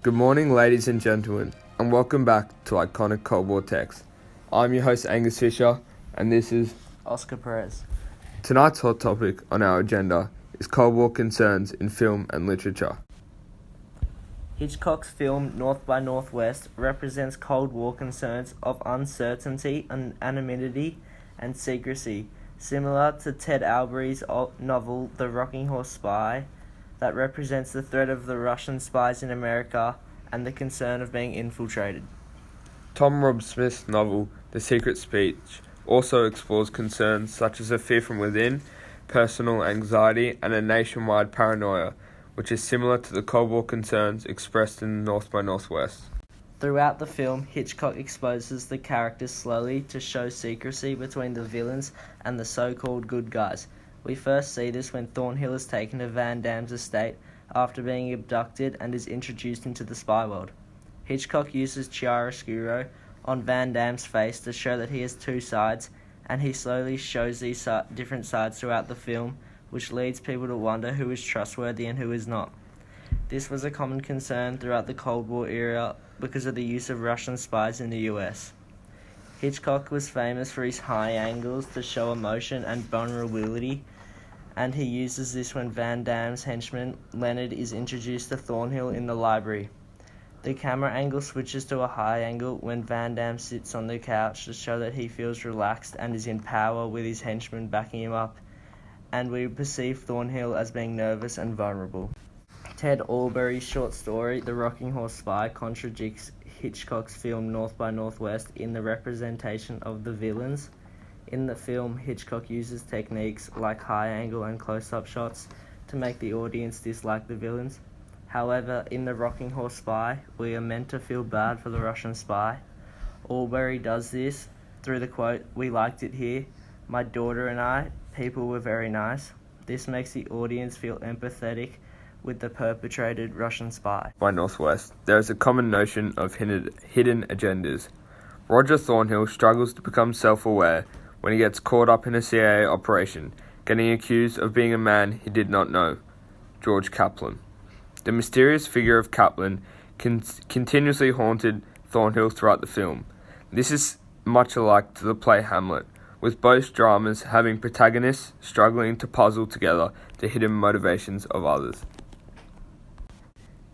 Good morning, ladies and gentlemen, and welcome back to Iconic Cold War Text. I'm your host, Angus Fisher, and this is Oscar Perez. Tonight's hot topic on our agenda is Cold War concerns in film and literature. Hitchcock's film North by Northwest represents Cold War concerns of uncertainty and anonymity and secrecy, similar to Ted Albury's novel The Rocking Horse Spy, that represents the threat of the Russian spies in America and the concern of being infiltrated. Tom Rob Smith's novel The Secret Speech also explores concerns such as a fear from within, personal anxiety, and a nationwide paranoia, which is similar to the Cold War concerns expressed in North by Northwest. Throughout the film, Hitchcock exposes the characters slowly to show secrecy between the villains and the so-called good guys. We first see this when Thornhill is taken to Van Damme's estate after being abducted and is introduced into the spy world. Hitchcock uses chiaroscuro on Van Damme's face to show that he has two sides, and he slowly shows these different sides throughout the film, which leads people to wonder who is trustworthy and who is not. This was a common concern throughout the Cold War era because of the use of Russian spies in the US. Hitchcock was famous for his high angles to show emotion and vulnerability, and he uses this when Van Damme's henchman Leonard is introduced to Thornhill in the library. The camera angle switches to a high angle when Van Damme sits on the couch to show that he feels relaxed and is in power with his henchman backing him up, and we perceive Thornhill as being nervous and vulnerable. Ted Albury's short story, The Rocking Horse Spy, contradicts Hitchcock's film North by Northwest in the representation of the villains. In the film, Hitchcock uses techniques like high angle and close-up shots to make the audience dislike the villains. However, in The Rocking Horse Spy, we are meant to feel bad for the Russian spy. Albury does this through the quote, "We liked it here. My daughter and I, people were very nice." This makes the audience feel empathetic with the perpetrated Russian spy. By Northwest, there is a common notion of hidden agendas. Roger Thornhill struggles to become self-aware when he gets caught up in a CIA operation, getting accused of being a man he did not know, George Kaplan. The mysterious figure of Kaplan continuously haunted Thornhill throughout the film. This is much alike to the play Hamlet, with both dramas having protagonists struggling to puzzle together the hidden motivations of others.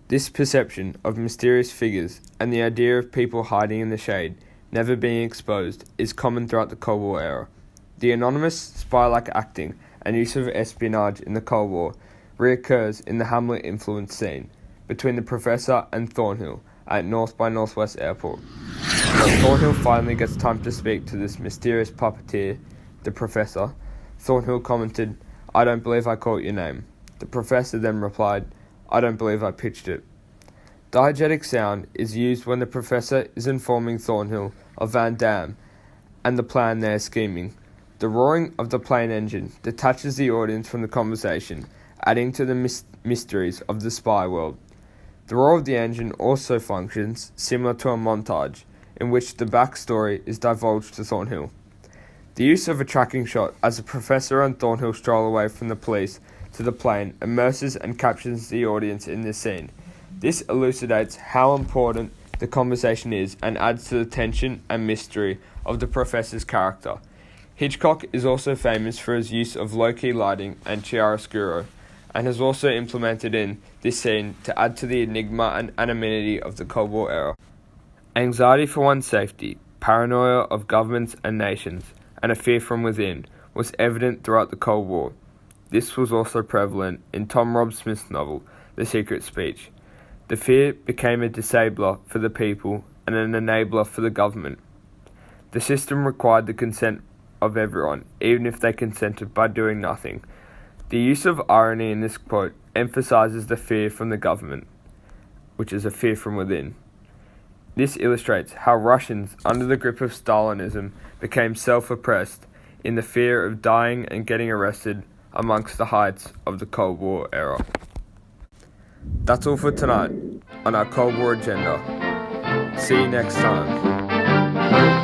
This perception of mysterious figures and the idea of people hiding in the shade, never being exposed, is common throughout the Cold War era. The anonymous, spy-like acting and use of espionage in the Cold War reoccurs in the Hamlet-influenced scene between the Professor and Thornhill at North by Northwest Airport. When Thornhill finally gets time to speak to this mysterious puppeteer, the Professor, Thornhill commented, "I don't believe I caught your name." The Professor then replied, "I don't believe I pitched it." Diegetic sound is used when the Professor is informing Thornhill of Van Damme and the plan they are scheming. The roaring of the plane engine detaches the audience from the conversation, adding to the mysteries of the spy world. The roar of the engine also functions similar to a montage, in which the backstory is divulged to Thornhill. The use of a tracking shot as the Professor and Thornhill stroll away from the police to the plane immerses and captures the audience in this scene. This elucidates how important the conversation is and adds to the tension and mystery of the Professor's character. Hitchcock is also famous for his use of low-key lighting and chiaroscuro, and has also implemented in this scene to add to the enigma and anonymity of the Cold War era. Anxiety for one's safety, paranoia of governments and nations, and a fear from within was evident throughout the Cold War. This was also prevalent in Tom Rob Smith's novel, The Secret Speech. The fear became a disabler for the people and an enabler for the government. The system required the consent of everyone, even if they consented by doing nothing. The use of irony in this quote emphasizes the fear from the government, which is a fear from within. This illustrates how Russians, under the grip of Stalinism, became self-oppressed in the fear of dying and getting arrested amongst the heights of the Cold War era. That's all for tonight on our Cold War agenda. See you next time.